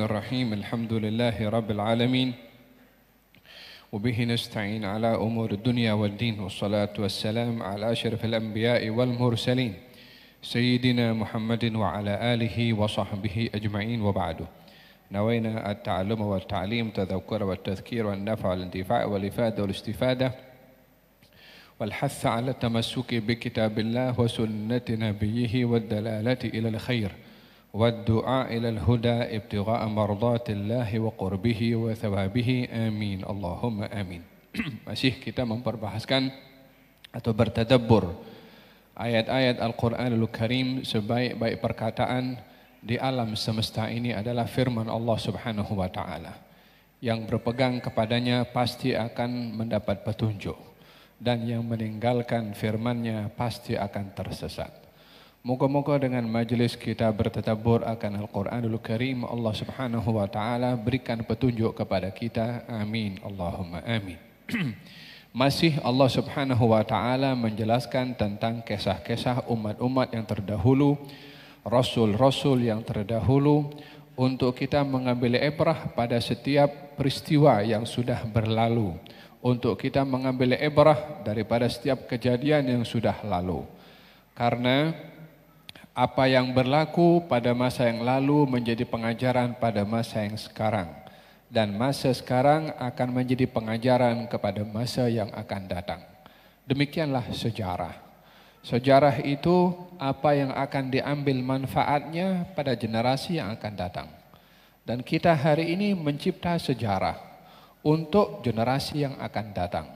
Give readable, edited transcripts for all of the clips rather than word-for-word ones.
الرحيم الحمد لله رب العالمين وبه نستعين على أمور الدنيا والدين والصلاة والسلام على أشرف الأنبياء والمرسلين سيدنا محمد وعلى آله وصحبه أجمعين وبعد. نوينا التعلم والتعليم تذكر والتذكير والنفع والانتفاع والإفادة والاستفادة والحث على التمسك بكتاب الله وسنة نبيه والدلالة إلى الخير والدعاء إلى الهدى ابتغاء مرضات الله وقربه وثوابه آمين اللهم آمين. Masih kita memperbahaskan atau bertadabbur ayat-ayat Al-Quranul Karim. Sebaik-baik perkataan di alam semesta ini adalah firman Allah Subhanahu wa Ta'ala. Yang berpegang kepadanya pasti akan mendapat petunjuk, dan yang meninggalkan firman-Nya pasti akan tersesat. Moga-moga dengan majelis kita bertadabbur akan Al-Quranul Karim, Allah Subhanahu wa Ta'ala berikan petunjuk kepada kita. Amin Allahumma amin. Masih Allah Subhanahu wa Ta'ala menjelaskan tentang kisah-kisah umat-umat yang terdahulu, rasul-rasul yang terdahulu, untuk kita mengambil ibrah pada setiap peristiwa yang sudah berlalu, untuk kita mengambil ibrah daripada setiap kejadian yang sudah lalu. Karena apa yang berlaku pada masa yang lalu menjadi pengajaran pada masa yang sekarang, dan masa sekarang akan menjadi pengajaran kepada masa yang akan datang. Demikianlah sejarah. Sejarah itu apa yang akan diambil manfaatnya pada generasi yang akan datang. Dan kita hari ini mencipta sejarah untuk generasi yang akan datang,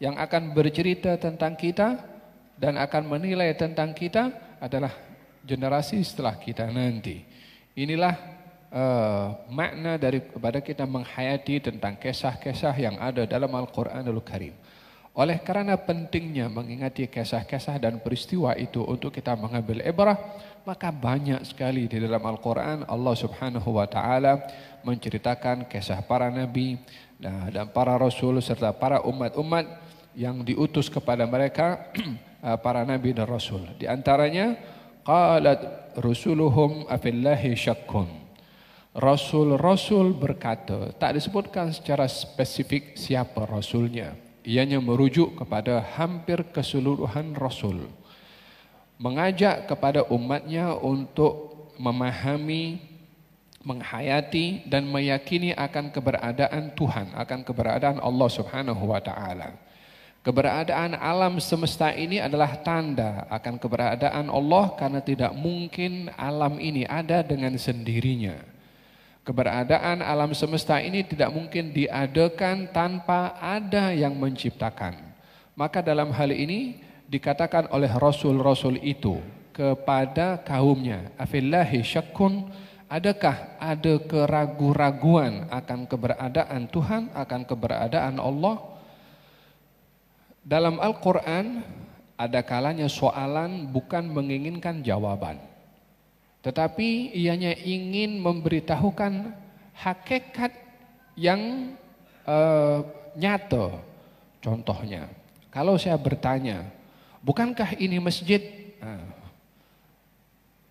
yang akan bercerita tentang kita dan akan menilai tentang kita adalah generasi setelah kita nanti. Inilah makna daripada kita menghayati tentang kisah-kisah yang ada dalam Al-Quranul Karim. Oleh karena pentingnya mengingati kisah-kisah dan peristiwa itu untuk kita mengambil ibrah, maka banyak sekali di dalam Al-Quran Allah Subhanahu wa Ta'ala menceritakan kisah para nabi dan para rasul serta para umat-umat yang diutus kepada mereka, para nabi dan rasul. Di antaranya qalat rusuluhum afillahi syakkun. Rasul-rasul berkata, tak disebutkan secara spesifik siapa rasulnya. Ianya merujuk kepada hampir keseluruhan rasul, mengajak kepada umatnya untuk memahami, menghayati dan meyakini akan keberadaan Tuhan, akan keberadaan Allah Subhanahu wa Ta'ala. Keberadaan alam semesta ini adalah tanda akan keberadaan Allah, karena tidak mungkin alam ini ada dengan sendirinya. Keberadaan alam semesta ini tidak mungkin diadakan tanpa ada yang menciptakan. Maka dalam hal ini dikatakan oleh rasul-rasul itu kepada kaumnya, afillahi syakkun, adakah ada keraguan-raguan akan keberadaan Tuhan, akan keberadaan Allah? Dalam Al-Quran ada kalanya soalan bukan menginginkan jawaban, tetapi ianya ingin memberitahukan hakikat yang nyata. Contohnya, kalau saya bertanya, bukankah ini masjid?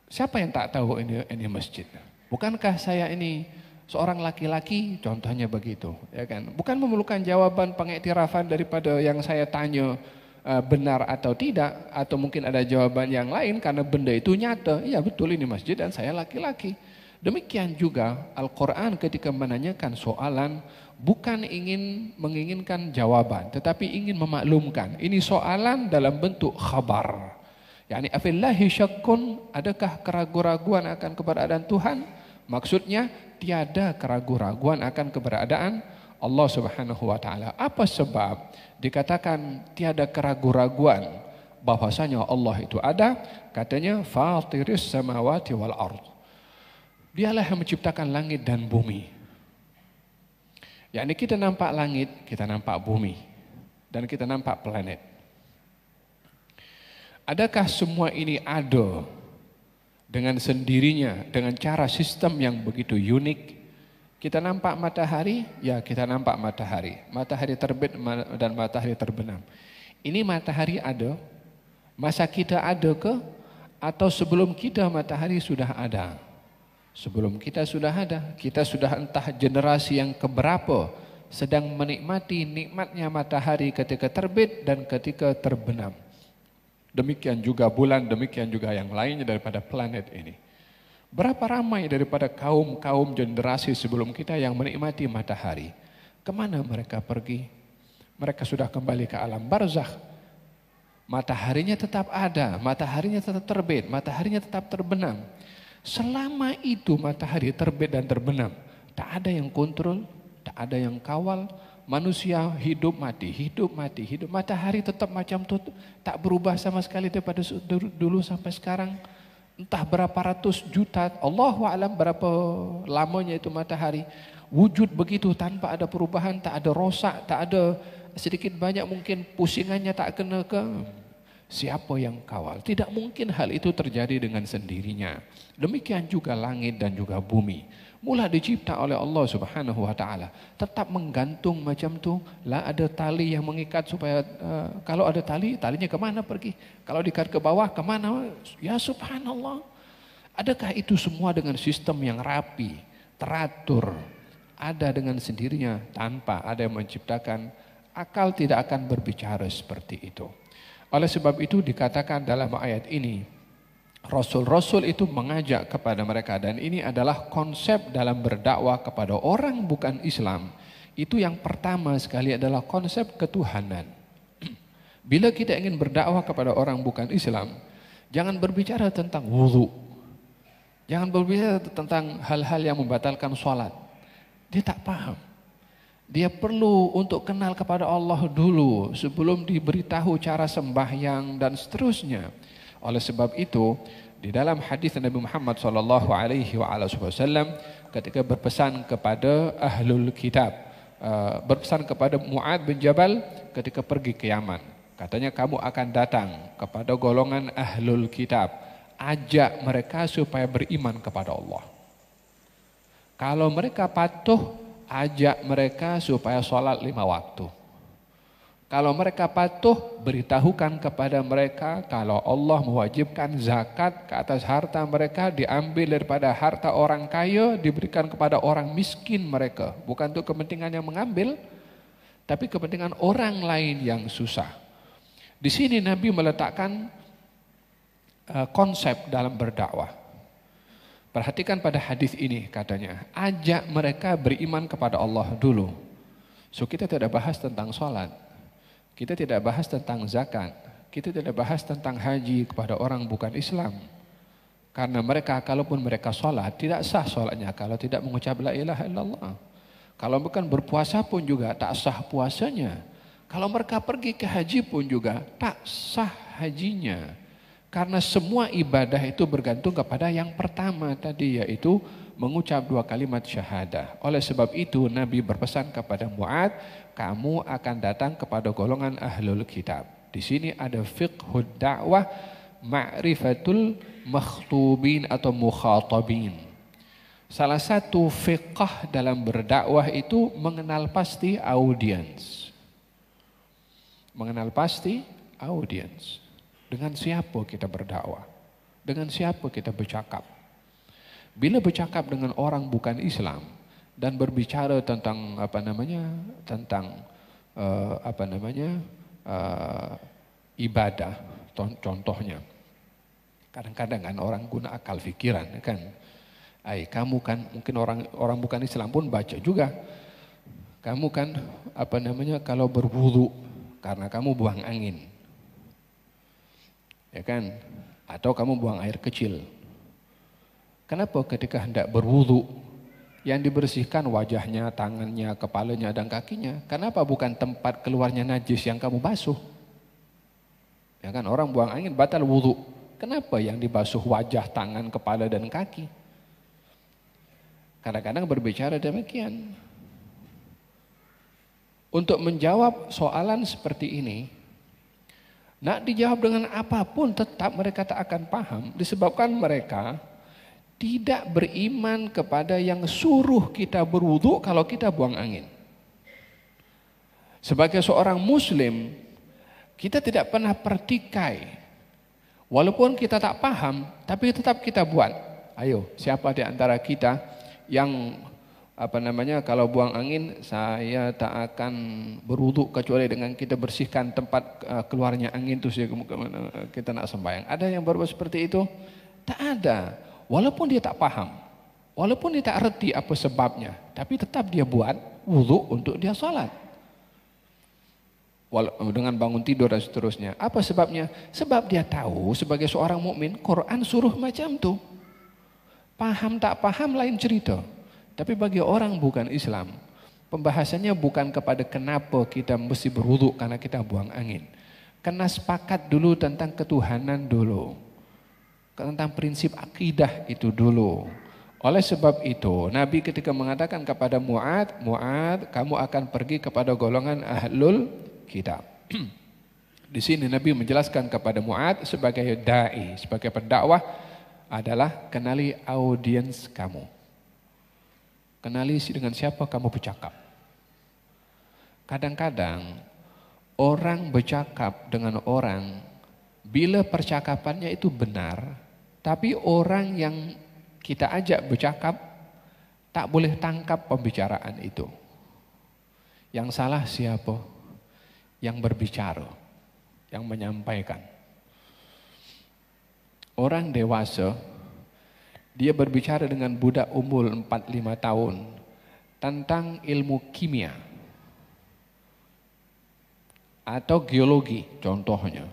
Siapa yang tak tahu ini masjid? Bukankah saya ini seorang laki-laki? Contohnya begitu, ya kan? Bukan memerlukan jawaban pengiktirafan daripada yang saya tanya benar atau tidak, atau mungkin ada jawaban yang lain karena benda itu nyata. Iya betul, ini masjid dan saya laki-laki. Demikian juga Al-Quran ketika menanyakan soalan bukan ingin menginginkan jawaban, tetapi ingin memaklumkan. Ini soalan dalam bentuk khabar. Yani afillahi syakkun, adakah keraguan-raguan akan keberadaan Tuhan? Maksudnya tiada keraguan-raguan akan keberadaan Allah Subhanahu wa Ta'ala. Apa sebab dikatakan tiada keraguan-raguan bahwasanya Allah itu ada? Katanya fatiris samawati wal ard. Dialah yang menciptakan langit dan bumi. Yani kita nampak langit, kita nampak bumi, dan kita nampak planet. Adakah semua ini ada dengan sendirinya, dengan cara sistem yang begitu unik? Kita nampak matahari, ya kita nampak matahari. Matahari terbit dan matahari terbenam. Ini matahari ada, masa kita ada ke? Atau sebelum kita matahari sudah ada? Sebelum kita sudah ada, kita sudah entah generasi yang keberapa sedang menikmati nikmatnya matahari ketika terbit dan ketika terbenam. Demikian juga bulan, demikian juga yang lainnya daripada planet ini. Berapa ramai daripada kaum-kaum generasi sebelum kita yang menikmati matahari. Kemana mereka pergi? Mereka sudah kembali ke alam barzakh. Mataharinya tetap ada, mataharinya tetap terbit, mataharinya tetap terbenam. Selama itu matahari terbit dan terbenam, tak ada yang kontrol, tak ada yang kawal. Manusia hidup mati, hidup mati, hidup. Matahari tetap macam itu, tak berubah sama sekali daripada dulu sampai sekarang. Entah berapa ratus juta, Allahu a'lam berapa lamanya itu matahari. Wujud begitu tanpa ada perubahan, tak ada rosak, tak ada sedikit banyak mungkin pusingannya tak kena ke. Siapa yang kawal? Tidak mungkin hal itu terjadi dengan sendirinya. Demikian juga langit dan juga bumi. Mula dicipta oleh Allah Subhanahu wa taala. Tetap menggantung macam tu. Lah ada tali yang mengikat supaya kalau ada tali, talinya kemana pergi? Kalau diikat ke bawah kemana? Ya subhanallah. Adakah itu semua dengan sistem yang rapi, teratur, ada dengan sendirinya tanpa ada yang menciptakan? Akal tidak akan berbicara seperti itu. Oleh sebab itu dikatakan dalam ayat ini, Rasul-Rasul itu mengajak kepada mereka, dan ini adalah konsep dalam berdakwah kepada orang bukan Islam. Itu yang pertama sekali adalah konsep ketuhanan. Bila kita ingin berdakwah kepada orang bukan Islam, jangan berbicara tentang wudu. Jangan berbicara tentang hal-hal yang membatalkan sholat. Dia tak paham. Dia perlu untuk kenal kepada Allah dulu sebelum diberitahu cara sembahyang dan seterusnya. Oleh sebab itu, di dalam hadis Nabi Muhammad SAW ketika berpesan kepada ahlul kitab, berpesan kepada Mu'ad bin Jabal ketika pergi ke Yaman, katanya kamu akan datang kepada golongan ahlul kitab, ajak mereka supaya beriman kepada Allah. Kalau mereka patuh, ajak mereka supaya sholat 5 waktu. Kalau mereka patuh, beritahukan kepada mereka kalau Allah mewajibkan zakat ke atas harta mereka, diambil daripada harta orang kaya, diberikan kepada orang miskin mereka. Bukan untuk kepentingan yang mengambil, tapi kepentingan orang lain yang susah. Di sini Nabi meletakkan konsep dalam berdakwah. Perhatikan pada hadis ini katanya, ajak mereka beriman kepada Allah dulu. So kita tidak bahas tentang sholat, kita tidak bahas tentang zakat, kita tidak bahas tentang haji kepada orang bukan Islam. Karena mereka kalaupun mereka sholat, tidak sah sholatnya kalau tidak mengucap la ilaha illallah. Kalau bukan berpuasa pun juga tak sah puasanya. Kalau mereka pergi ke haji pun juga tak sah hajinya. Karena semua ibadah itu bergantung kepada yang pertama tadi, yaitu mengucap 2 kalimat syahadah. Oleh sebab itu Nabi berpesan kepada Mu'ad, kamu akan datang kepada golongan ahlul kitab. Di sini ada fiqhud da'wah, ma'rifatul makhtubin atau mukhatabin. Salah satu fiqh dalam berdakwah itu mengenal pasti audiens. Mengenal pasti audiens. Dengan siapa kita berdakwah? Dengan siapa kita bercakap? Bila bercakap dengan orang bukan Islam dan berbicara tentang ibadah, contohnya, kadang-kadang kan orang guna akal fikiran kan, kamu kan mungkin orang bukan Islam pun baca juga, kamu kan kalau berwudu karena kamu buang angin. Ya kan? Atau kamu buang air kecil. Kenapa ketika hendak berwudu yang dibersihkan wajahnya, tangannya, kepalanya dan kakinya? Kenapa bukan tempat keluarnya najis yang kamu basuh? Ya kan, orang buang angin batal wudu. Kenapa yang dibasuh wajah, tangan, kepala dan kaki? Kadang-kadang berbicara demikian. Untuk menjawab soalan seperti ini, nak dijawab dengan apapun tetap mereka tak akan paham, disebabkan mereka tidak beriman kepada yang suruh kita berwudu kalau kita buang angin. Sebagai seorang muslim, kita tidak pernah pertikai. Walaupun kita tak paham, tapi tetap kita buat. Ayo, siapa di antara kita yang kalau buang angin saya tak akan berwudu kecuali dengan kita bersihkan tempat keluarnya angin itu kita nak sembahyang. Ada yang berbuat seperti itu? Tak ada. Walaupun dia tak paham, walaupun dia tak reti apa sebabnya, tapi tetap dia buat wudu untuk dia salat. Dengan bangun tidur dan seterusnya. Apa sebabnya? Sebab dia tahu sebagai seorang mukmin, Quran suruh macam tu. Paham tak paham lain cerita. Tapi bagi orang bukan Islam, pembahasannya bukan kepada kenapa kita mesti berwudu karena kita buang angin. Kena sepakat dulu tentang ketuhanan dulu. Tentang prinsip akidah itu dulu. Oleh sebab itu, Nabi ketika mengatakan kepada Mu'ad, kamu akan pergi kepada golongan ahlul kitab. Di sini Nabi menjelaskan kepada Mu'ad sebagai da'i, sebagai pendakwah adalah kenali audiens kamu. Kenali dengan siapa kamu bercakap. Kadang-kadang orang bercakap dengan orang bila percakapannya itu benar, tapi orang yang kita ajak bercakap tak boleh tangkap pembicaraan itu. Yang salah siapa? Yang berbicara, yang menyampaikan. Orang dewasa dia berbicara dengan budak umur 4-5 tahun tentang ilmu kimia atau geologi contohnya.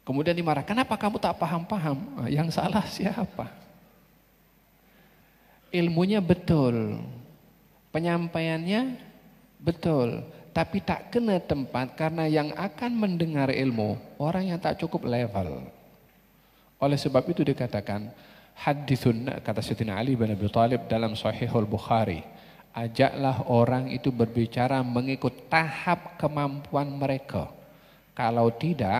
Kemudian dimarah, kenapa kamu tak paham-paham? Yang salah siapa? Ilmunya betul, penyampaiannya betul, tapi tak kena tempat karena yang akan mendengar ilmu orang yang tak cukup level. Oleh sebab itu dikatakan hadithun, kata Sayyidina Ali bin Abi Thalib dalam Sahihul Bukhari, ajaklah orang itu berbicara mengikut tahap kemampuan mereka. Kalau tidak,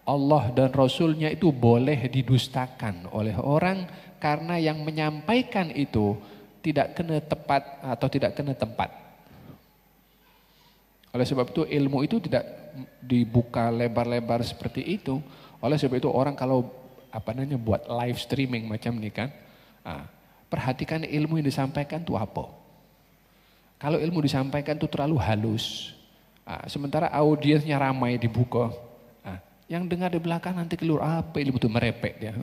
Allah dan Rasulnya itu boleh didustakan oleh orang karena yang menyampaikan itu tidak kena tepat atau tidak kena tempat. Oleh sebab itu ilmu itu tidak dibuka lebar-lebar seperti itu. Oleh sebab itu orang kalau buat live streaming macam ni kan, perhatikan ilmu yang disampaikan tu apa. Kalau ilmu disampaikan tu terlalu halus, sementara audiensnya ramai dibuka, yang dengar di belakang nanti keluar apa ilmu tu merepek dia.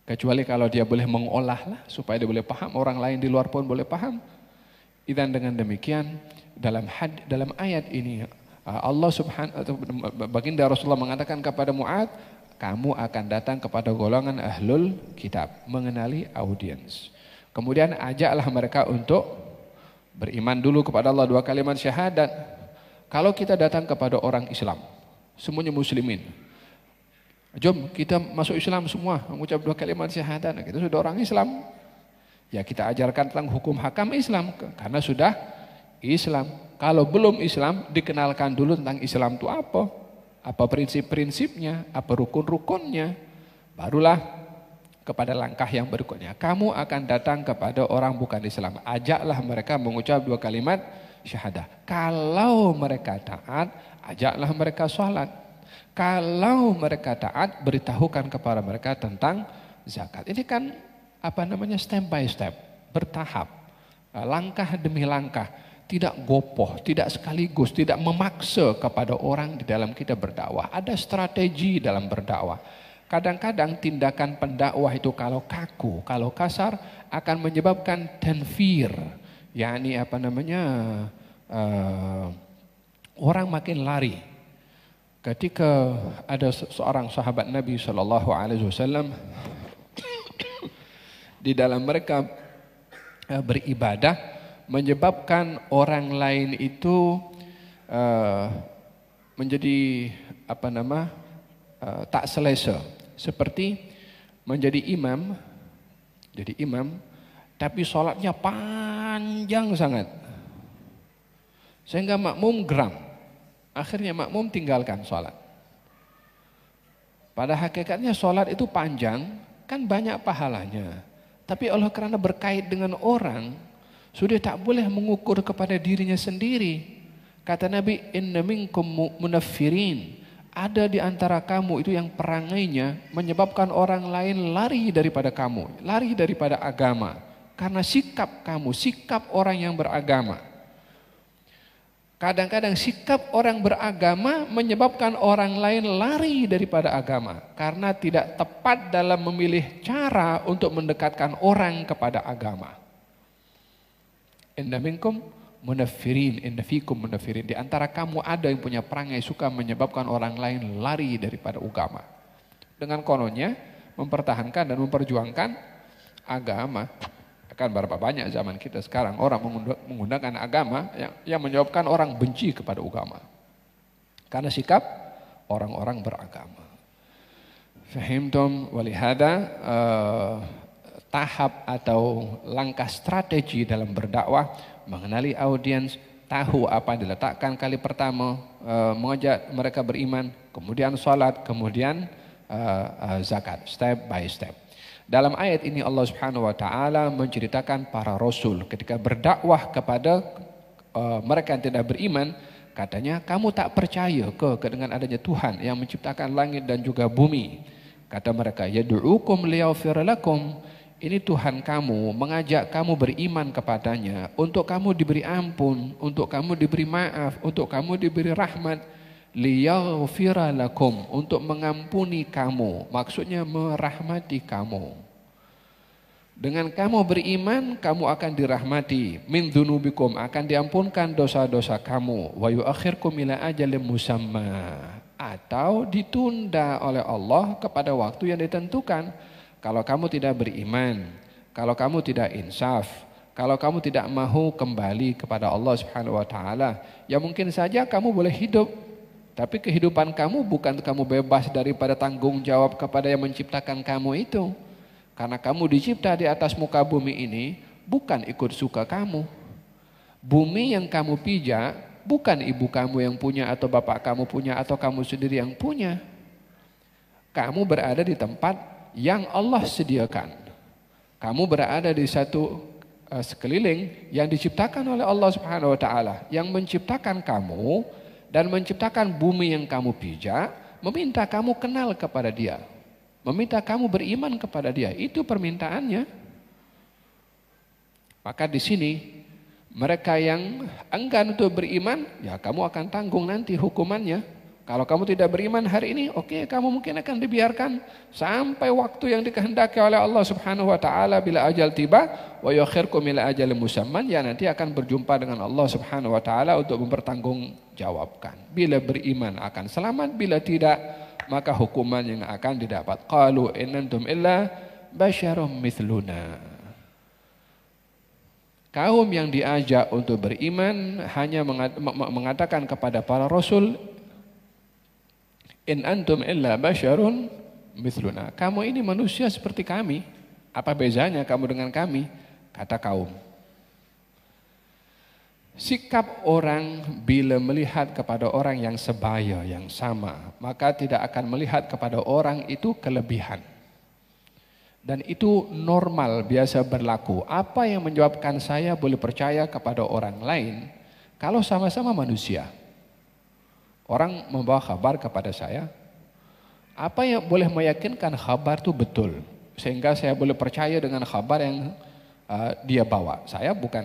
Kecuali kalau dia boleh mengolah lah supaya dia boleh paham, orang lain di luar pun boleh paham. Dan dengan demikian dalam ayat ini Allah baginda Rasulullah mengatakan kepada Mu'ad, kamu akan datang kepada golongan ahlul kitab, mengenali audiens. Kemudian ajaklah mereka untuk beriman dulu kepada Allah 2 kalimat syahadat. Kalau kita datang kepada orang Islam, semuanya muslimin, jom kita masuk Islam semua, mengucap 2 kalimat syahadat. Kita sudah orang Islam, ya kita ajarkan tentang hukum hakam Islam karena sudah Islam. Kalau belum Islam, dikenalkan dulu tentang Islam itu apa prinsip-prinsipnya, apa rukun-rukunnya, barulah kepada langkah yang berikutnya. Kamu akan datang kepada orang bukan Islam, ajaklah mereka mengucap 2 kalimat syahadah. Kalau mereka taat, ajaklah mereka sholat. Kalau mereka taat, beritahukan kepada mereka tentang zakat. Ini kan step by step, bertahap, langkah demi langkah. Tidak gopoh, tidak sekaligus, tidak memaksa kepada orang di dalam kita berdakwah. Ada strategi dalam berdakwah. Kadang-kadang tindakan pendakwah itu kalau kaku, kalau kasar akan menyebabkan tanfir. yakni orang makin lari. Ketika ada seorang sahabat Nabi SAW di dalam mereka beribadah, menyebabkan orang lain itu menjadi tak selesa, seperti menjadi imam, tapi sholatnya panjang sangat sehingga makmum geram. Akhirnya makmum tinggalkan sholat. Pada hakikatnya sholat itu panjang kan banyak pahalanya, tapi oleh karena berkait dengan orang, sudah tak boleh mengukur kepada dirinya sendiri. Kata Nabi, inna minkum munaffirin, ada di antara kamu itu yang perangainya menyebabkan orang lain lari daripada kamu, lari daripada agama. Karena sikap kamu, sikap orang yang beragama. Kadang-kadang sikap orang beragama menyebabkan orang lain lari daripada agama. Karena tidak tepat dalam memilih cara untuk mendekatkan orang kepada agama. Inna minkum munafirin, inna fikum munafirin. Di antara kamu ada yang punya perangai suka menyebabkan orang lain lari daripada agama. Dengan kononnya mempertahankan dan memperjuangkan agama. Kan berapa banyak zaman kita sekarang orang menggunakan agama yang menyebabkan orang benci kepada agama. Karena sikap orang-orang beragama. Fahimtum walihada tahap atau langkah strategi dalam berdakwah, mengenali audiens, tahu apa yang diletakkan kali pertama, mengajak mereka beriman, kemudian salat, kemudian zakat, step by step. Dalam ayat ini Allah Subhanahu wa taala menceritakan para rasul ketika berdakwah kepada mereka yang tidak beriman, katanya kamu tak percaya ke dengan adanya Tuhan yang menciptakan langit dan juga bumi. Kata mereka, yad'ukum liyaghfir lakum. Ini Tuhan kamu mengajak kamu beriman kepadanya untuk kamu diberi ampun, untuk kamu diberi maaf, untuk kamu diberi rahmat. Liyaghfira lakum, untuk mengampuni kamu, maksudnya merahmati kamu. Dengan kamu beriman, kamu akan dirahmati. Min dzunubikum, akan diampunkan dosa-dosa kamu. Wa yuakhirkum ila ajalin musamma, atau ditunda oleh Allah kepada waktu yang ditentukan. Kalau kamu tidak beriman, kalau kamu tidak insaf, kalau kamu tidak mahu kembali kepada Allah Subhanahu wa taala, ya mungkin saja kamu boleh hidup. Tapi kehidupan kamu bukan kamu bebas daripada tanggung jawab kepada yang menciptakan kamu itu. Karena kamu dicipta di atas muka bumi ini bukan ikut suka kamu. Bumi yang kamu pijak bukan ibu kamu yang punya atau bapak kamu punya atau kamu sendiri yang punya. Kamu berada di tempat yang Allah sediakan. Kamu berada di satu sekeliling yang diciptakan oleh Allah Subhanahu wa taala, yang menciptakan kamu dan menciptakan bumi yang kamu pijak, meminta kamu kenal kepada Dia, meminta kamu beriman kepada Dia. Itu permintaannya. Maka di sini mereka yang enggan untuk beriman, ya kamu akan tanggung nanti hukumannya. Kalau kamu tidak beriman hari ini, oke, kamu mungkin akan dibiarkan sampai waktu yang dikehendaki oleh Allah Subhanahu wa taala. Bila ajal tiba, wa yuakhirkum ila ajalin musamman, ya nanti akan berjumpa dengan Allah Subhanahu wa taala untuk mempertanggungjawabkan. Bila beriman akan selamat, bila tidak maka hukuman yang akan didapat. Qalu in antum illa basyarum mithluna. Kaum yang diajak untuk beriman hanya mengatakan kepada para rasul, in antum illa basyarun mithluna. Kamu ini manusia seperti kami. Apa bezanya kamu dengan kami? Kata kaum. Sikap orang bila melihat kepada orang yang sebaya, yang sama, maka tidak akan melihat kepada orang itu kelebihan. Dan itu normal, biasa berlaku. Apa yang menyebabkan saya boleh percaya kepada orang lain kalau sama-sama manusia? Orang membawa kabar kepada saya, apa yang boleh meyakinkan kabar itu betul sehingga saya boleh percaya dengan kabar yang dia bawa. Saya bukan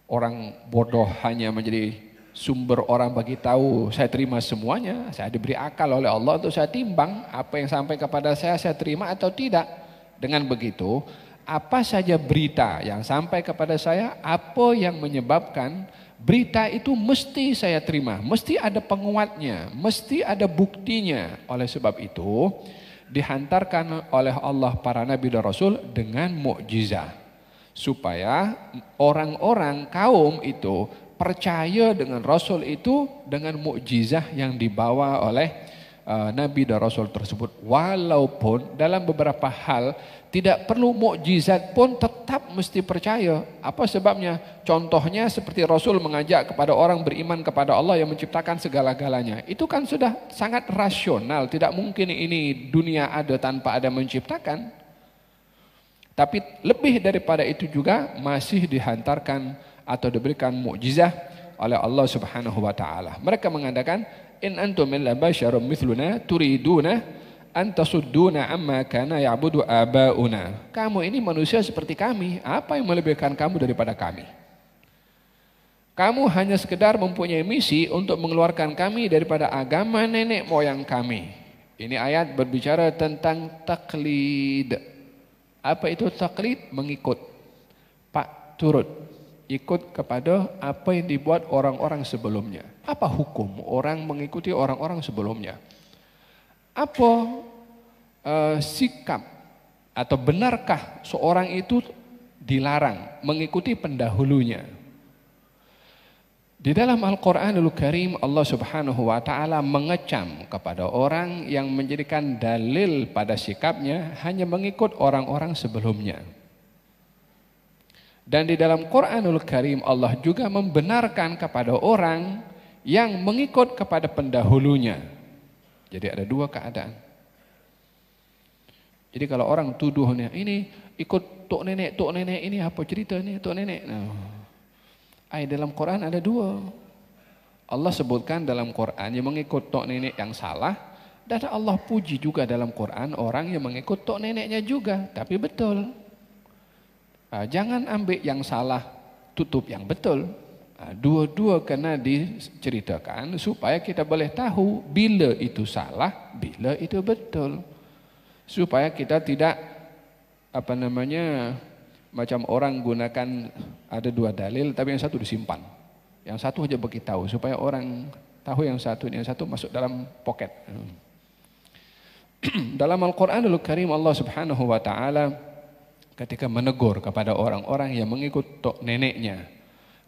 orang bodoh hanya menjadi sumber orang bagi tahu, saya terima semuanya. Saya diberi akal oleh Allah untuk saya timbang apa yang sampai kepada saya terima atau tidak. Dengan begitu, apa saja berita yang sampai kepada saya, apa yang menyebabkan berita itu mesti saya terima, mesti ada penguatnya, mesti ada buktinya. Oleh sebab itu dihantarkan oleh Allah para nabi dan rasul dengan mukjizat, supaya orang-orang kaum itu percaya dengan rasul itu dengan mukjizat yang dibawa oleh nabi dan rasul tersebut. Walaupun dalam beberapa hal tidak perlu mukjizat pun tetap mesti percaya. Apa sebabnya? Contohnya seperti Rasul mengajak kepada orang beriman kepada Allah yang menciptakan segala-galanya. Itu kan sudah sangat rasional. Tidak mungkin ini dunia ada tanpa ada menciptakan. Tapi lebih daripada itu juga masih dihantarkan atau diberikan mukjizat oleh Allah Subhanahu wa taala. Mereka mengatakan, in antum illa basyarum mithluna turiduna an tasudduna amma kana ya'budu abauna. Kamu ini manusia seperti kami, apa yang melebihkan kamu daripada kami? Kamu hanya sekedar mempunyai misi untuk mengeluarkan kami daripada agama nenek moyang kami. Ini ayat berbicara tentang taklid. Apa itu taklid? Mengikut. Pak turut. Ikut kepada apa yang dibuat orang-orang sebelumnya. Apa hukum orang mengikuti orang-orang sebelumnya? Apa sikap atau benarkah seorang itu dilarang mengikuti pendahulunya? Di dalam Al-Quranul Karim Allah Subhanahu wa Ta'ala mengecam kepada orang yang menjadikan dalil pada sikapnya hanya mengikut orang-orang sebelumnya. Dan di dalam Quranul Karim Allah juga membenarkan kepada orang yang mengikut kepada pendahulunya. Jadi ada dua keadaan. Jadi kalau orang tuduhnya ini ikut tok nenek ini apa ceritanya tok nenek? Ayat dalam Quran ada dua. Allah sebutkan dalam Quran yang mengikut tok nenek yang salah, dan Allah puji juga dalam Quran orang yang mengikut tok neneknya juga, tapi betul. Jangan ambil yang salah, tutup yang betul. Dua-dua kena diceritakan supaya kita boleh tahu bila itu salah, bila itu betul. Supaya kita tidak macam orang gunakan ada dua dalil tapi yang satu disimpan. Yang satu aja beritahu supaya orang tahu yang satu masuk dalam pocket. Dalam Al-Qur'anul Karim Allah Subhanahu wa Ta'ala ketika menegur kepada orang-orang yang mengikut tok neneknya,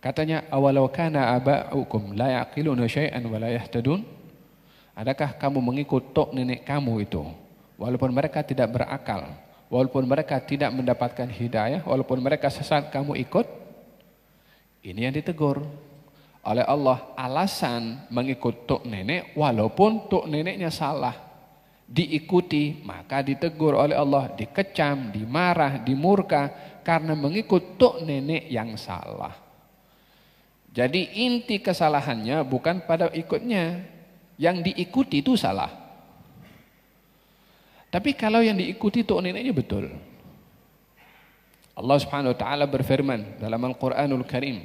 katanya awalau kana aba'ukum la yaqiluna syai'an wa la yahtadun. Adakah kamu mengikut tok nenek kamu itu walaupun mereka tidak berakal, walaupun mereka tidak mendapatkan hidayah, walaupun mereka sesat, kamu ikut? Ini yang ditegur oleh Allah. Alasan mengikut tok nenek walaupun tok neneknya salah, diikuti, maka ditegur oleh Allah, dikecam, dimarah, dimurka karena mengikut tok nenek yang salah. Jadi inti kesalahannya bukan pada ikutnya, yang diikuti itu salah. Tapi kalau yang diikuti tok neneknya betul. Allah Subhanahu wa Ta'ala berfirman dalam Al-Qur'anul Karim,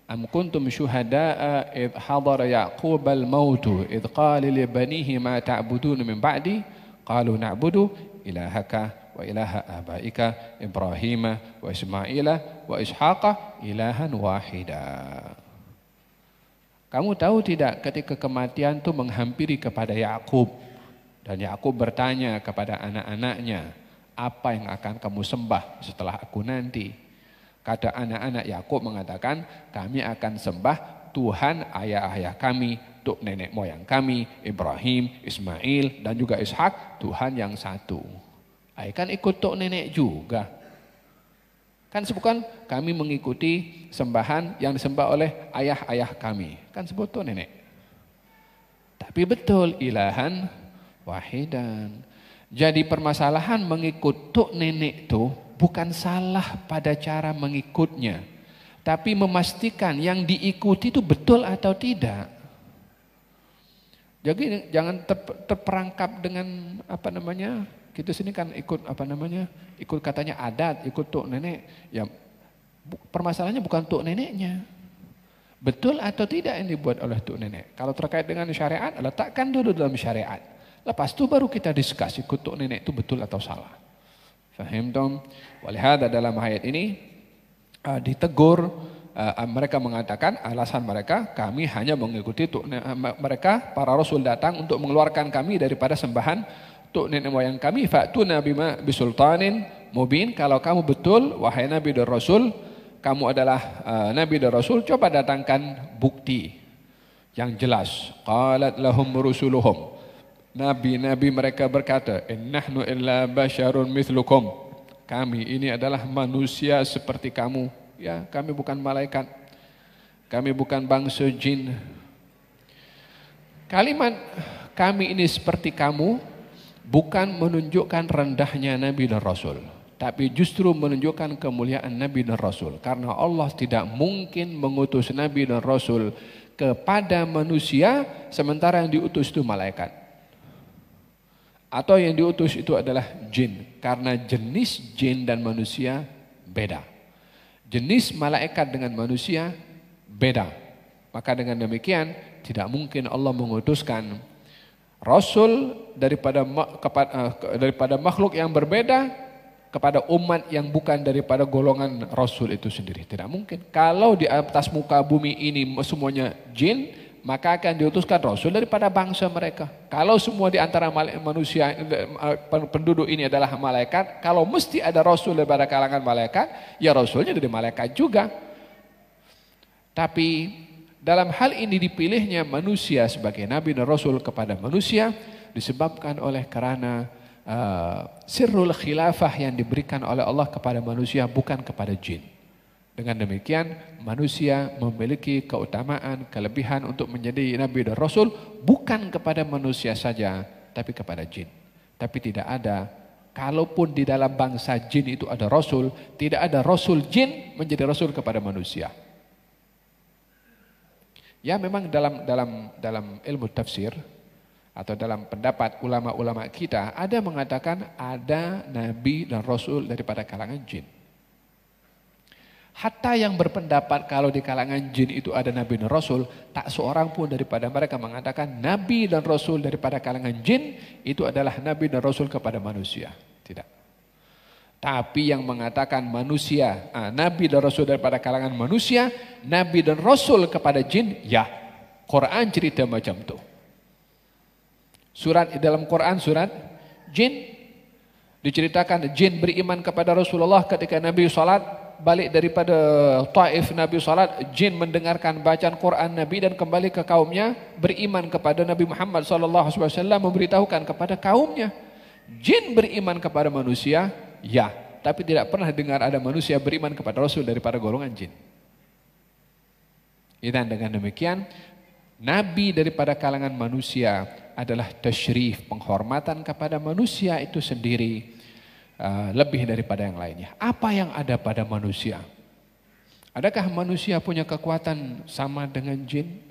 am kuntum syuhada'a idh hadara Ya'qub al-maut idh qala li banihi ma ta'budun min ba'di qalu na'budu ilahaka wa ilaha abaika Ibrahim wa Ismaila wa Ishaqa ilahan wahida. Kamu tahu tidak ketika kematian itu menghampiri kepada Ya'qub, dan Yakub bertanya kepada anak-anaknya, apa yang akan kamu sembah setelah aku nanti? Kata anak-anak Yakub mengatakan, kami akan sembah Tuhan ayah-ayah kami, tok nenek moyang kami, Ibrahim, Ismail, dan juga Ishak, Tuhan yang satu. Kan ikut tok nenek juga. Kan sebutkan kami mengikuti sembahan yang disembah oleh ayah-ayah kami. Kan sebut tok nenek. Tapi betul ilahan wahidan. Jadi permasalahan mengikut tok nenek itu bukan salah pada cara mengikutnya, tapi memastikan yang diikuti itu betul atau tidak. Jadi jangan terperangkap dengan kita sini kan ikut ikut katanya adat, ikut tok nenek. Ya permasalahannya bukan tok neneknya. Betul atau tidak yang dibuat oleh tok nenek. Kalau terkait dengan syariat, letakkan dulu dalam syariat. Lepas itu baru kita diskusi ikut tok nenek itu betul atau salah. Fahim tom? Walihada dalam ayat ini ditegur, mereka mengatakan alasan mereka, kami hanya mengikuti tok mereka, para rasul datang untuk mengeluarkan kami daripada sembahan tok nenek moyang kami. Fa'tuna bima bisultanin mubin. Kalau kamu betul wahai nabi dan rasul, kamu adalah nabi dan rasul, coba datangkan bukti yang jelas. Qalat lahum rusuluhum. Nabi-nabi mereka berkata, innahnu illa basyarun mithlukum. Kami ini adalah manusia seperti kamu. Ya, kami bukan malaikat. Kami bukan bangsa jin. Kalimat kami ini seperti kamu bukan menunjukkan rendahnya Nabi dan Rasul, tapi justru menunjukkan kemuliaan Nabi dan Rasul. Karena Allah tidak mungkin mengutus Nabi dan Rasul kepada manusia, sementara yang diutus itu malaikat. Atau yang diutus itu adalah jin, karena jenis jin dan manusia beda. Jenis malaikat dengan manusia beda. Maka dengan demikian tidak mungkin Allah mengutuskan Rasul daripada makhluk yang berbeda kepada umat yang bukan daripada golongan Rasul itu sendiri. Tidak mungkin. Kalau di atas muka bumi ini semuanya jin, maka akan diutuskan Rasul daripada bangsa mereka. Kalau semua di antara manusia, penduduk ini adalah malaikat, kalau mesti ada Rasul daripada kalangan malaikat, ya Rasulnya dari malaikat juga. Tapi dalam hal ini dipilihnya manusia sebagai Nabi dan Rasul kepada manusia disebabkan oleh karena sirrul khilafah yang diberikan oleh Allah kepada manusia bukan kepada jin. Dengan demikian manusia memiliki keutamaan, kelebihan untuk menjadi Nabi dan Rasul bukan kepada manusia saja tapi kepada jin. Tapi tidak ada, kalaupun di dalam bangsa jin itu ada Rasul, tidak ada Rasul jin menjadi Rasul kepada manusia. Ya memang dalam ilmu tafsir atau dalam pendapat ulama-ulama kita ada mengatakan ada Nabi dan Rasul daripada kalangan jin. Hatta yang berpendapat kalau di kalangan jin itu ada Nabi dan Rasul, tak seorang pun daripada mereka mengatakan Nabi dan Rasul daripada kalangan jin itu adalah Nabi dan Rasul kepada manusia. Tidak. Tapi yang mengatakan manusia, Nabi dan Rasul daripada kalangan manusia, Nabi dan Rasul kepada jin, ya. Quran cerita macam tu. Surat dalam Quran, surat jin, diceritakan jin beriman kepada Rasulullah ketika Nabi salat, balik daripada Taif Nabi salat, jin mendengarkan bacaan Quran Nabi dan kembali ke kaumnya, beriman kepada Nabi Muhammad SAW, memberitahukan kepada kaumnya. Jin beriman kepada manusia, ya, tapi tidak pernah dengar ada manusia beriman kepada Rasul daripada golongan jin. Dan dengan demikian, Nabi daripada kalangan manusia adalah tasyrif, penghormatan kepada manusia itu sendiri lebih daripada yang lainnya. Apa yang ada pada manusia? Adakah manusia punya kekuatan sama dengan jin?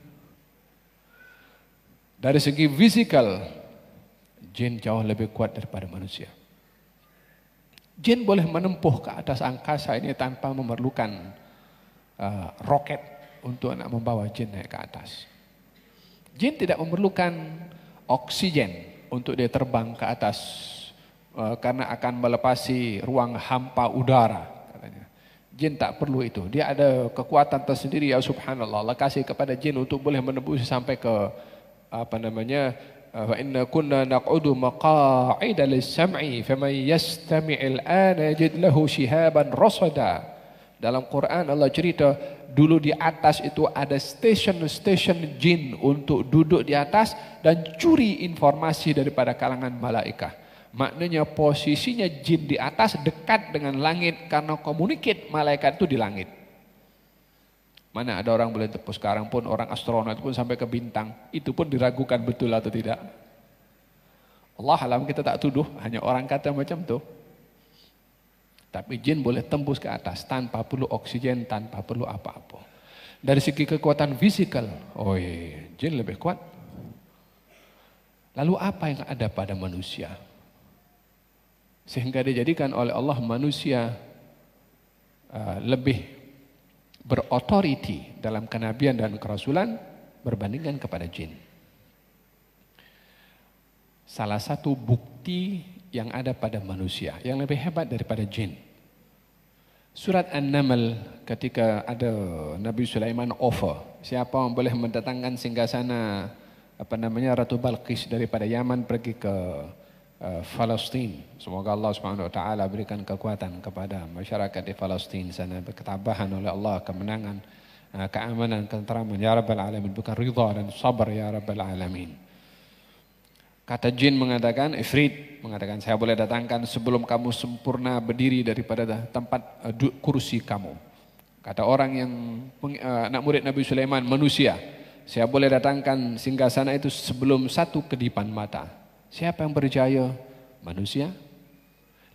Dari segi fisikal, jin jauh lebih kuat daripada manusia. Jin boleh menempuh ke atas angkasa ini tanpa memerlukan roket untuk nak membawa jin naik ke atas. Jin tidak memerlukan oksigen untuk dia terbang ke atas karena akan melepasi ruang hampa udara. Katanya. Jin tak perlu itu. Dia ada kekuatan tersendiri, ya subhanallah. Allah kasih kepada jin untuk boleh menembus sampai ke wa inna kunna naq'udu maqa'ida lis-sam'i faman yastami'il ana yajid lahu shihaban rasada. Dalam Quran Allah cerita dulu di atas itu ada stesen-stesen jin untuk duduk di atas dan curi informasi daripada kalangan malaikat. Maknanya posisinya jin di atas dekat dengan langit karena communicate malaikat itu di langit. Mana ada orang boleh tepus, sekarang pun orang astronot pun sampai ke bintang, itu pun diragukan betul atau tidak. Allah alam, kita tak tuduh, hanya orang kata macam tu. Tapi jin boleh tembus ke atas tanpa perlu oksigen, tanpa perlu apa-apa. Dari segi kekuatan fisikal, jin lebih kuat. Lalu apa yang ada pada manusia? Sehingga dijadikan oleh Allah manusia lebih berotoriti dalam kenabian dan kerasulan berbandingkan kepada jin. Salah satu bukti yang ada pada manusia yang lebih hebat daripada jin. Surat An-Naml ketika ada Nabi Sulaiman offer, siapa yang boleh mendatangkan singgasana Ratu Balqis daripada Yaman pergi ke Palestin. Semoga Allah Subhanahu wa taala berikan kekuatan kepada masyarakat di Palestin sana, ketabahan oleh Allah, kemenangan, keamanan, ketenteraman ya rabbal alamin, bukan ridha dan sabar ya rabbal alamin. Kata jin mengatakan, Ifrit mengatakan, saya boleh datangkan sebelum kamu sempurna berdiri daripada tempat kursi kamu. Kata orang yang anak murid Nabi Sulaiman, manusia, saya boleh datangkan singgasana itu sebelum satu kedipan mata. Siapa yang berjaya? Manusia.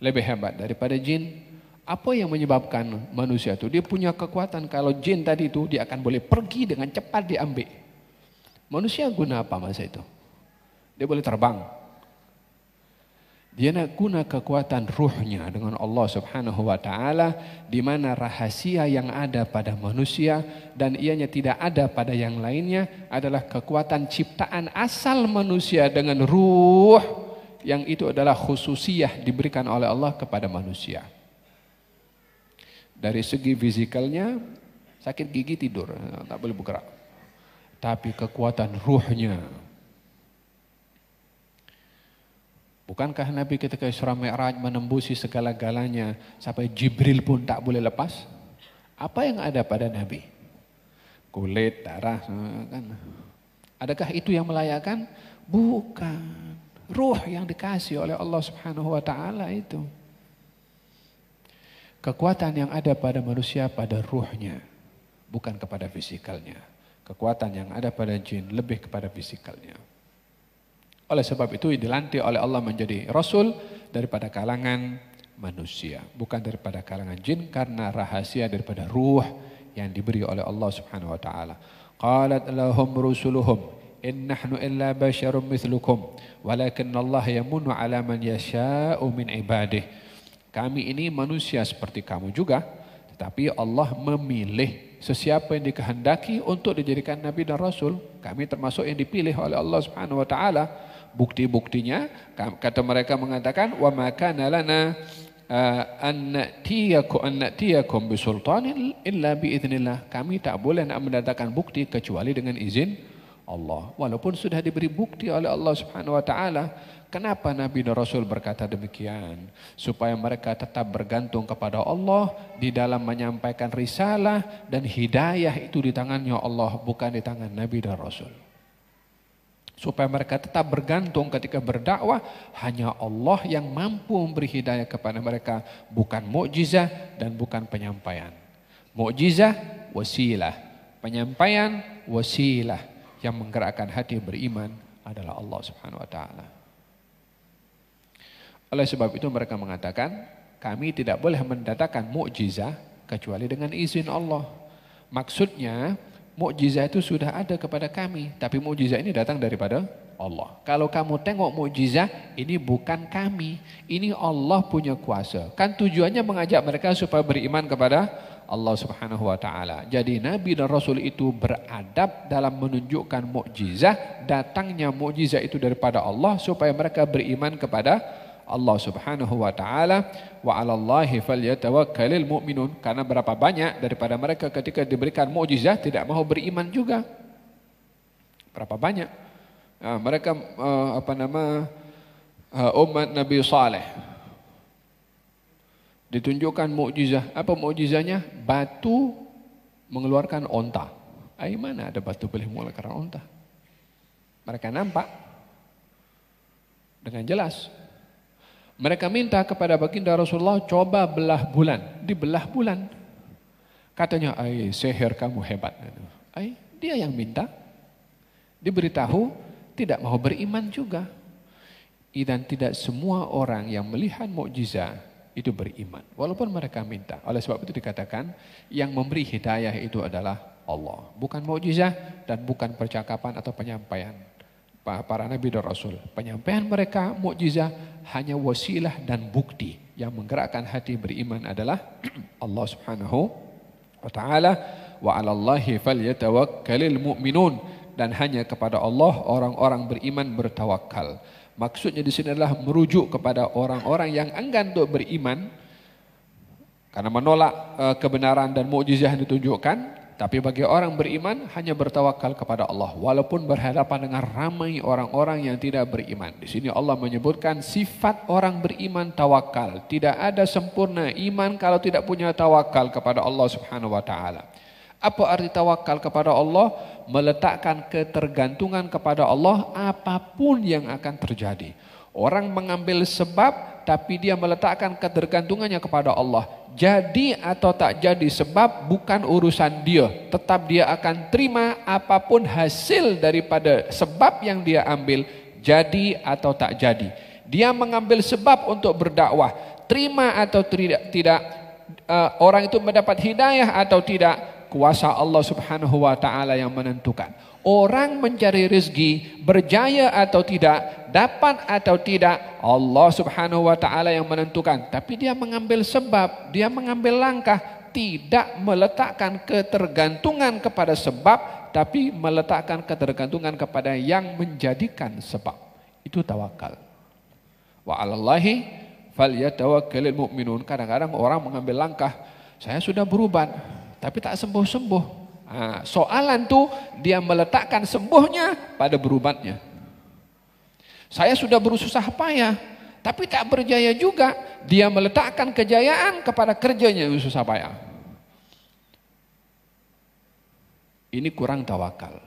Lebih hebat daripada jin. Apa yang menyebabkan manusia itu? Dia punya kekuatan, kalau jin tadi itu dia akan boleh pergi dengan cepat diambil. Manusia guna apa masa itu? Dia boleh terbang. Dia nak guna kekuatan ruhnya dengan Allah Subhanahu wa taala, di mana rahasia yang ada pada manusia dan ianya tidak ada pada yang lainnya adalah kekuatan ciptaan asal manusia dengan ruh yang itu adalah khususiyah diberikan oleh Allah kepada manusia. Dari segi fizikalnya sakit gigi tidur, tak boleh bergerak. Tapi kekuatan ruhnya, bukankah Nabi ketika Isra Mi'raj menembusi segala-galanya sampai Jibril pun tak boleh lepas? Apa yang ada pada Nabi? Kulit, darah, kan? Adakah itu yang melayakkan? Bukan. Ruh yang dikasih oleh Allah Subhanahu wa taala itu. Kekuatan yang ada pada manusia pada ruhnya, bukan kepada fisikalnya. Kekuatan yang ada pada jin lebih kepada fisikalnya. Oleh sebab itu dilantik oleh Allah menjadi Rasul daripada kalangan manusia, bukan daripada kalangan jin, karena rahasia daripada ruh yang diberi oleh Allah Subhanahu wa taala. Qalat lahum rusuluhum in nahnu illa basyarum mithlukum walakinna Allah yamunnu ala man yasha'u min ibadihi. Kami ini manusia seperti kamu juga, tetapi Allah memilih sesiapa yang dikehendaki untuk dijadikan Nabi dan Rasul. Kami termasuk yang dipilih oleh Allah Subhanahu wa taala. Bukti-buktinya kata mereka mengatakan wa ma kana lana an na'tiyakum bisultanin illa biiznillah. Kami tak boleh nak mendatangkan bukti kecuali dengan izin Allah. Walaupun sudah diberi bukti oleh Allah Subhanahu wa taala. Kenapa Nabi dan Rasul berkata demikian? Supaya mereka tetap bergantung kepada Allah di dalam menyampaikan risalah, dan hidayah itu di tangannya Allah, bukan di tangan Nabi dan Rasul. Supaya mereka tetap bergantung ketika berdakwah, hanya Allah yang mampu memberi hidayah kepada mereka, bukan mukjizah dan bukan penyampaian. Mukjizah wasilah, penyampaian wasilah, yang menggerakkan hati beriman adalah Allah Subhanahu wa taala. Oleh sebab itu mereka mengatakan, kami tidak boleh mendatangkan mukjizah kecuali dengan izin Allah. Maksudnya, mukjizah itu sudah ada kepada kami, tapi mukjizah ini datang daripada Allah. Kalau kamu tengok mukjizah, ini bukan kami, ini Allah punya kuasa. Kan tujuannya mengajak mereka supaya beriman kepada Allah Subhanahu wa taala. Jadi Nabi dan Rasul itu beradab dalam menunjukkan mukjizah, datangnya mukjizah itu daripada Allah supaya mereka beriman kepada Allah Subhanahu wa taala. Wa 'alallahi falyatawakkalul mu'minun. Karena berapa banyak daripada mereka ketika diberikan mukjizat tidak mau beriman juga. Berapa banyak mereka umat Nabi Saleh ditunjukkan mukjizat. Apa mukjizatnya? Batu mengeluarkan onta. Mana ada batu boleh mengeluarkan onta? Mereka nampak dengan jelas. Mereka minta kepada baginda Rasulullah, coba belah bulan. Dibelah bulan. Katanya, sihir kamu hebat. Dia yang minta. Diberitahu, tidak mau beriman juga. Dan tidak semua orang yang melihat mukjizat itu beriman. Walaupun mereka minta. Oleh sebab itu dikatakan, yang memberi hidayah itu adalah Allah. Bukan mukjizat dan bukan percakapan atau penyampaian para Nabi dan Rasul. Penyampaian mereka mukjizat hanya wasilah dan bukti. Yang menggerakkan hati beriman adalah Allah Subhanahu wa taala. Wa 'alallahi falyatawakkalul mu'minun. Dan hanya kepada Allah orang-orang beriman bertawakal. Maksudnya di sini adalah merujuk kepada orang-orang yang enggan untuk beriman karena menolak kebenaran dan mukjizat yang ditunjukkan. Tapi bagi orang beriman hanya bertawakal kepada Allah walaupun berhadapan dengan ramai orang-orang yang tidak beriman. Di sini Allah menyebutkan sifat orang beriman tawakal. Tidak ada sempurna iman kalau tidak punya tawakal kepada Allah Subhanahu wa taala. Apa arti tawakal kepada Allah? Meletakkan ketergantungan kepada Allah apapun yang akan terjadi. Orang mengambil sebab tapi dia meletakkan ketergantungannya kepada Allah. Jadi atau tak jadi sebab bukan urusan dia. Tetap dia akan terima apapun hasil daripada sebab yang dia ambil. Jadi atau tak jadi. Dia mengambil sebab untuk berdakwah. Terima atau tidak orang itu mendapat hidayah atau tidak. kuasa Allah Subhanahu wa taala yang menentukan. Orang mencari rezeki, berjaya atau tidak, dapat atau tidak, Allah Subhanahu wa taala yang menentukan. Tapi dia mengambil sebab, dia mengambil langkah, tidak meletakkan ketergantungan kepada sebab, tapi meletakkan ketergantungan kepada yang menjadikan sebab. Itu tawakal. Wa 'alallahi falyatawakkalul mu'minun. Kadang-kadang orang mengambil langkah, saya sudah berubat tapi tak sembuh-sembuh. Nah, soalan tuh dia meletakkan sembuhnya pada berubatnya. Saya sudah berusaha payah tapi tak berjaya juga. Dia meletakkan kejayaan kepada kerjanya yang susah payah. Ini kurang tawakal.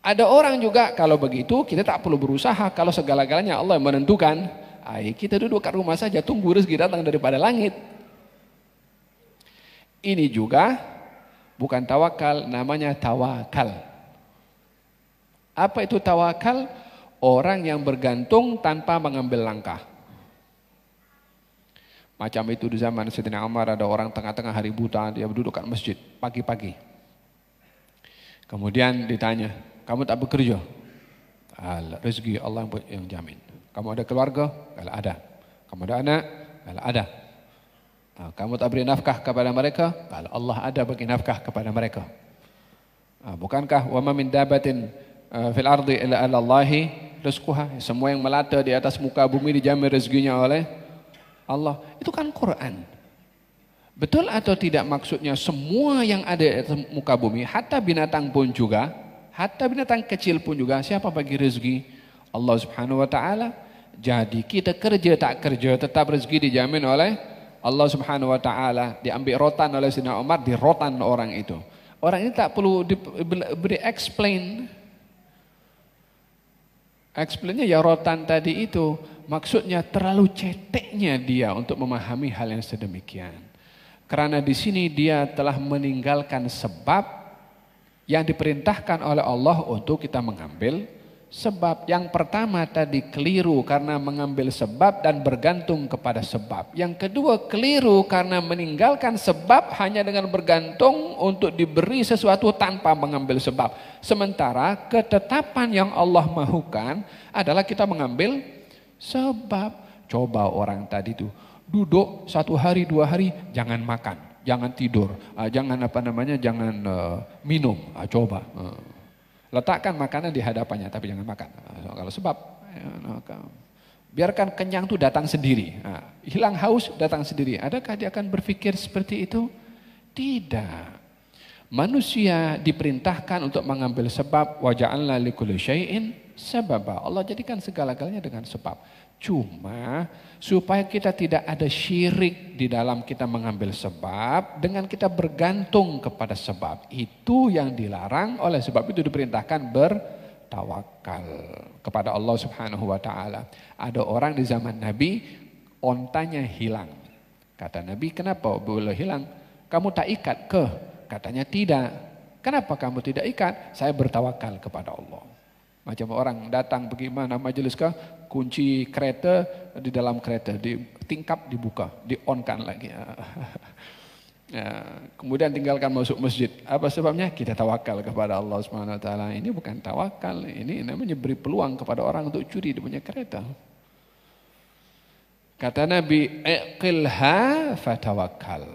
Ada orang juga kalau begitu kita tak perlu berusaha, kalau segala-galanya Allah yang menentukan. Kita duduk kat rumah saja tunggu rezeki datang daripada langit. Ini juga bukan tawakal, namanya tawakal. Apa itu tawakal? Orang yang bergantung tanpa mengambil langkah. Macam itu di zaman Sayyidina Umar, ada orang tengah-tengah hari buta, dia duduk kat masjid pagi-pagi. Kemudian ditanya, kamu tak bekerja? Rezeki Allah yang jamin. Kamu ada keluarga? Kalau ada. Kamu ada anak? Kalau ada. Kamu tak beri nafkah kepada mereka? Kalau Allah ada bagi nafkah kepada mereka. Bukankah wa ma min dabatin fil ardi illa 'ala Allahi rizquha? Semua yang melata di atas muka bumi dijamin rezekinya oleh Allah. Itu kan Quran. Betul atau tidak maksudnya semua yang ada di atas muka bumi, hatta binatang pun juga, hatta binatang kecil pun juga, siapa bagi rezeki? Allah Subhanahu wa taala. Jadi kita kerja tak kerja tetap rezeki dijamin oleh Allah Subhanahu wa taala. Diambil rotan oleh Sayyidina Umar, dirotan orang itu. Orang ini tak perlu diberi explain. Explainnya ya rotan tadi itu. Maksudnya terlalu ceteknya dia untuk memahami hal yang sedemikian. Karena di sini dia telah meninggalkan sebab yang diperintahkan oleh Allah untuk kita mengambil sebab. Yang pertama tadi keliru karena mengambil sebab dan bergantung kepada sebab. Yang kedua keliru karena meninggalkan sebab hanya dengan bergantung untuk diberi sesuatu tanpa mengambil sebab. Sementara ketetapan yang Allah mahukan adalah kita mengambil sebab. Coba orang tadi itu duduk 1 hari 2 hari jangan makan, jangan tidur, jangan jangan minum. Coba letakkan makanan di hadapannya tapi jangan makan. Kalau sebab biarkan kenyang itu datang sendiri, hilang haus datang sendiri. Adakah dia akan berpikir seperti itu? Tidak. Manusia diperintahkan untuk mengambil sebab. Wa ja'alna likulli syai'in sababa. Allah jadikan segala-galanya dengan sebab. Cuma supaya kita tidak ada syirik di dalam kita mengambil sebab dengan kita bergantung kepada sebab. Itu yang dilarang, oleh sebab itu diperintahkan bertawakal kepada Allah Subhanahu wa taala. Ada orang di zaman Nabi ontanya hilang. Kata Nabi, "Kenapa boleh hilang? Kamu tak ikat ke?" Katanya, "Tidak." "Kenapa kamu tidak ikat?" "Saya bertawakal kepada Allah." Macam orang datang bagaimana majelis kah? Kunci kereta di dalam kereta, di tingkap dibuka, di-on-kan lagi. Kemudian tinggalkan masuk masjid. Apa sebabnya? Kita tawakal kepada Allah Subhanahu wa taala. Ini bukan tawakal, ini namanya beri peluang kepada orang untuk curi dia punya kereta. Kata Nabi, "Iqilha fatawakkal."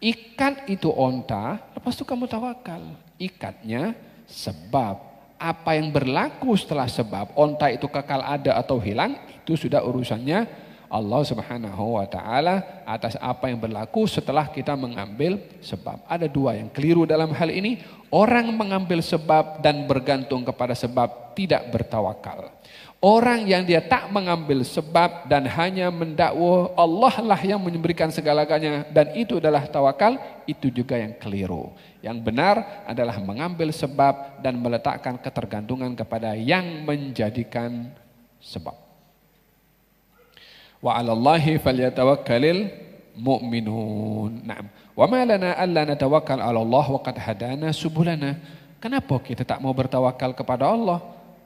Ikat itu onta, lepas itu kamu tawakal. Ikatnya sebab. Apa yang berlaku setelah sebab, onta itu kekal ada atau hilang, itu sudah urusannya Allah Subhanahu wa taala atas apa yang berlaku setelah kita mengambil sebab. Ada 2 yang keliru dalam hal ini. Orang mengambil sebab dan bergantung kepada sebab tidak bertawakal. Orang yang dia tak mengambil sebab dan hanya mendakwa Allah lah yang memberikan segala-galanya dan itu adalah tawakal, itu juga yang keliru. Yang benar adalah mengambil sebab dan meletakkan ketergantungan kepada yang menjadikan sebab. Wa 'alallahi falyatawakkalul mu'minun. Naam. Wa ma lana alla natawakkal 'ala Allah wa qad hadana subulana. Kenapa kita tak mau bertawakal kepada Allah?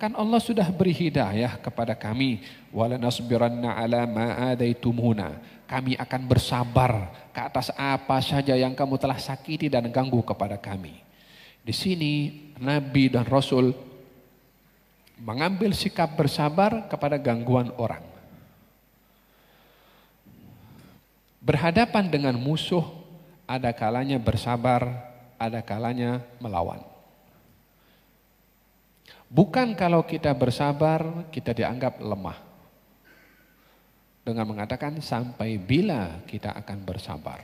Kan Allah sudah beri hidayah kepada kami. Walanasbiranna ala ma adaitumuna. Kami akan bersabar ke atas apa saja yang kamu telah sakiti dan ganggu kepada kami. Di sini Nabi dan Rasul mengambil sikap bersabar kepada gangguan orang. Berhadapan dengan musuh, ada kalanya bersabar, ada kalanya melawan. Bukan kalau kita bersabar, kita dianggap lemah. Dengan mengatakan sampai bila kita akan bersabar.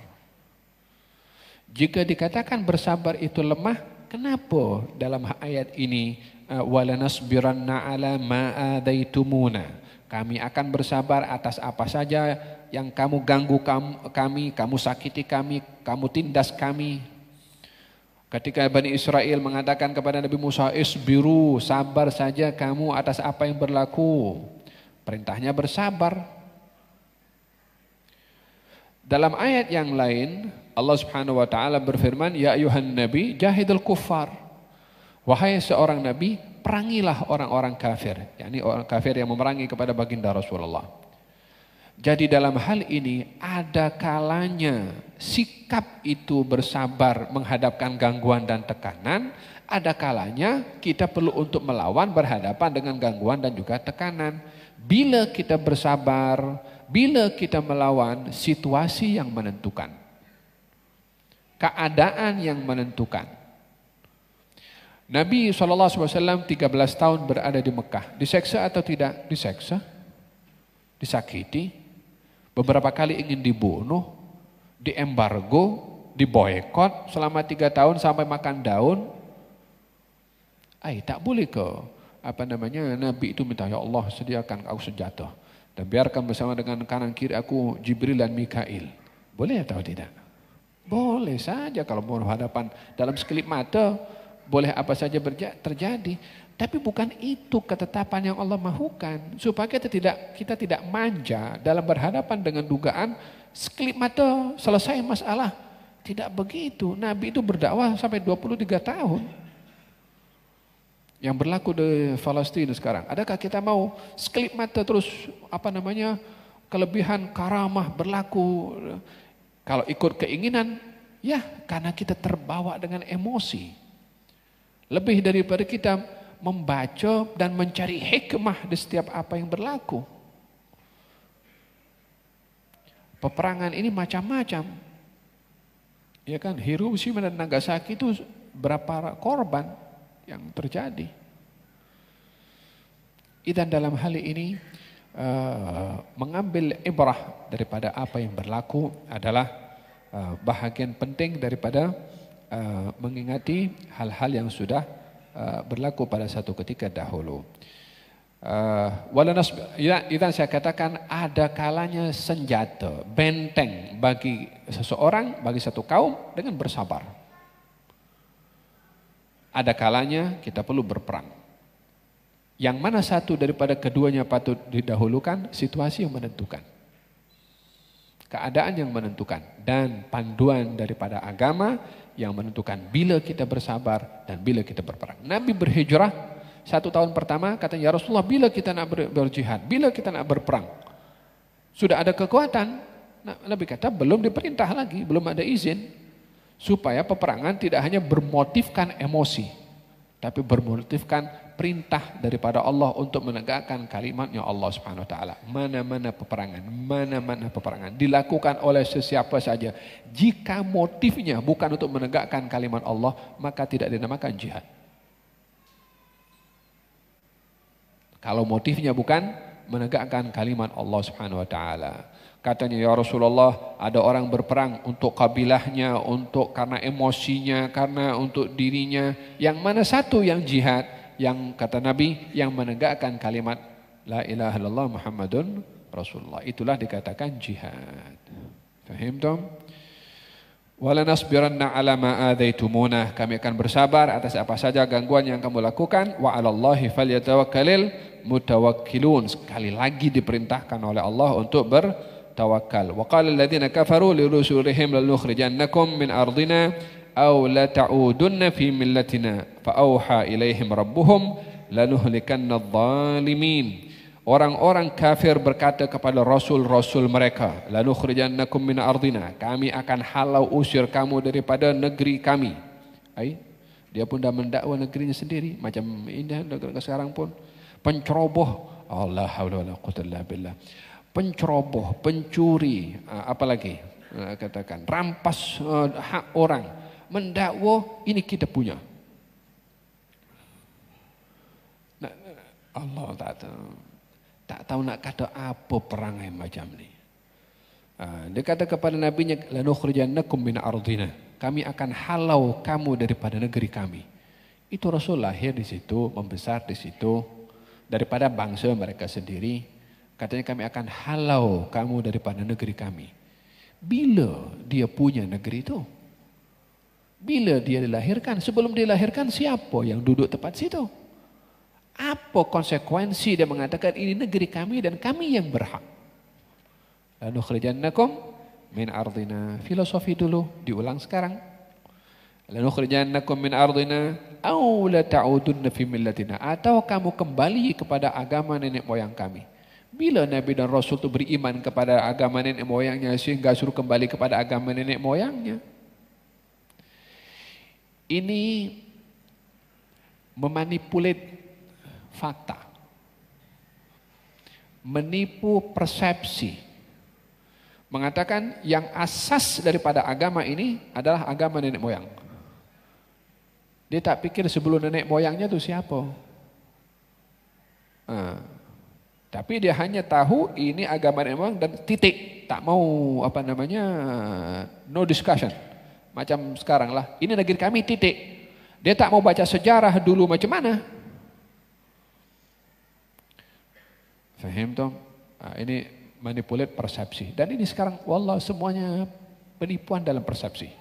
Jika dikatakan bersabar itu lemah, kenapa dalam ayat ini walanasbiranna ala ma adaitumuna? Kami akan bersabar atas apa saja yang kamu ganggu kami, kamu sakiti kami, kamu tindas kami. Ketika Bani Israel mengatakan kepada Nabi Musa, isbiru, sabar saja kamu atas apa yang berlaku. Perintahnya bersabar. Dalam ayat yang lain, Allah Subhanahu wa taala berfirman, ya ayuhan nabi jahidul kuffar. Wahai seorang nabi, perangilah orang-orang kafir, yakni orang kafir yang memerangi kepada baginda Rasulullah. Jadi dalam hal ini ada kalanya sikap itu bersabar menghadapkan gangguan dan tekanan, ada kalanya kita perlu untuk melawan berhadapan dengan gangguan dan juga tekanan. Bila kita bersabar, bila kita melawan, situasi yang menentukan, keadaan yang menentukan. Nabi SAW 13 tahun berada di Mekah, diseksa atau tidak? Diseksa, disakiti. Beberapa kali ingin dibunuh, diembargo, diboykot selama 3 tahun sampai makan daun. Tak boleh ke Nabi itu minta, ya Allah sediakan aku senjata dan biarkan bersama dengan kanan kiri aku Jibril dan Mikail. Boleh atau tidak? Boleh saja kalau mau hadapan dalam sekelip mata, boleh apa saja terjadi. Tapi bukan itu ketetapan yang Allah mahukan. Supaya kita tidak manja dalam berhadapan dengan dugaan sekelip mata selesai masalah. Tidak begitu. Nabi itu berdakwah sampai 23 tahun. Yang berlaku di Palestina sekarang. Adakah kita mau sekelip mata terus kelebihan karamah berlaku? Kalau ikut keinginan, ya karena kita terbawa dengan emosi. Lebih daripada kita membaca dan mencari hikmah di setiap apa yang berlaku. Peperangan ini macam-macam. Ya kan, Hiroshima dan Nagasaki itu berapa korban yang terjadi. Dan dalam hal ini mengambil ibrah daripada apa yang berlaku adalah bahagian penting daripada mengingati hal-hal yang sudah berlaku pada satu ketika dahulu. Idan saya katakan ada kalanya senjata, benteng bagi seseorang, bagi satu kaum dengan bersabar. Ada kalanya kita perlu berperang. Yang mana satu daripada keduanya patut didahulukan? Situasi yang menentukan, keadaan yang menentukan, dan panduan daripada agama yang menentukan bila kita bersabar dan bila kita berperang. Nabi berhijrah 1 tahun pertama katanya, ya Rasulullah, bila kita nak berjihad, bila kita nak berperang? Sudah ada kekuatan. Nabi kata belum diperintah lagi, belum ada izin. Supaya peperangan tidak hanya bermotifkan emosi, tapi bermotifkan perintah daripada Allah untuk menegakkan kalimatnya Allah Subhanahu wa taala. Mana-mana peperangan dilakukan oleh sesiapa saja, jika motifnya bukan untuk menegakkan kalimat Allah, maka tidak dinamakan jihad. Kalau motifnya bukan menegakkan kalimat Allah Subhanahu wa taala. Katanya, ya Rasulullah, ada orang berperang untuk kabilahnya, untuk karena emosinya, karena untuk dirinya. Yang mana satu yang jihad? Yang kata Nabi, yang menegakkan kalimat la ilaha illallah Muhammadun Rasulullah. Itulah dikatakan jihad. Fahim tom? Walanasbiranna ala ma adaitumuna. Kami akan bersabar atas apa saja gangguan yang kamu lakukan. Wa 'alallahi falyatawakkalul mutawakkilun. Sekali lagi diperintahkan oleh Allah untuk bertawakal. Wa qala alladziina kafaru li rusulihim lanukhrijannakum min ardina aw la ta'udunna fi millatina fa auha ilaihim rabbuhum lanuhlikanna adh-dhalimin. Orang-orang kafir berkata kepada rasul-rasul mereka, lanukhrijannakum min ardina, kami akan halau usir kamu daripada negeri kami. Dia pun dah mendakwa negerinya sendiri, macam ini sekarang pun penceroboh, Allah haula wala quwwata illa billah. Penceroboh, pencuri, apalagi katakan rampas hak orang, mendakwa ini kita punya. Allah tak tahu nak kata apa perangai macam ni. Dia kata kepada nabinya, lanukhrijannakum min ardina, kami akan halau kamu daripada negeri kami. Itu Rasul lahir di situ, membesar di situ, daripada bangsa mereka sendiri. Katanya kami akan halau kamu daripada negeri kami. Bila dia punya negeri itu? Bila dia dilahirkan? Sebelum dilahirkan siapa yang duduk tepat situ? Apa konsekuensi dia mengatakan ini negeri kami dan kami yang berhak? Lanukhrijannakum min ardina. Filosofi dulu diulang sekarang. Lanukhrijannakum min ardina aw la ta'udunna fi millatina, atau kamu kembali kepada agama nenek moyang kami. Bila Nabi dan Rasul itu beriman kepada agama nenek moyangnya sehingga suruh kembali kepada agama nenek moyangnya? Ini memanipulat fakta, menipu persepsi, mengatakan yang asas daripada agama ini adalah agama nenek moyang. Dia tak pikir sebelum nenek moyangnya itu siapa. Tapi dia hanya tahu ini agama nenek moyang dan titik, tak mau no discussion. Macam sekarang lah, ini negeri kami titik. Dia tak mau baca sejarah dulu macam mana. Faham toh? Ini manipulat persepsi. Dan ini sekarang wallah semuanya penipuan dalam persepsi.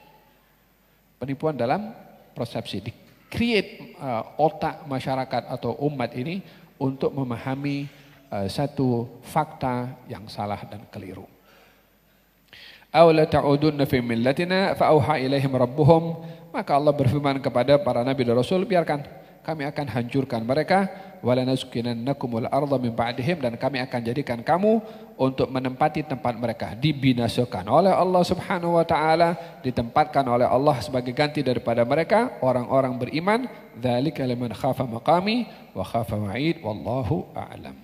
Penipuan dalam persepsi. Di-create otak masyarakat atau umat ini untuk memahami satu fakta yang salah dan keliru. Aw la ta'udunna fi millatina fa auha ilaihim rabbuhum, maka Allah berfirman kepada para nabi dan rasul, biarkan kami akan hancurkan mereka, wala naskinannakumul arda min ba'dihim, dan kami akan jadikan kamu untuk menempati tempat mereka, dibinasakan oleh Allah Subhanahu wa taala, ditempatkan oleh Allah sebagai ganti daripada mereka orang-orang beriman. Dzalika liman khafa maqami wa khafa wa'id, wallahu a'lam.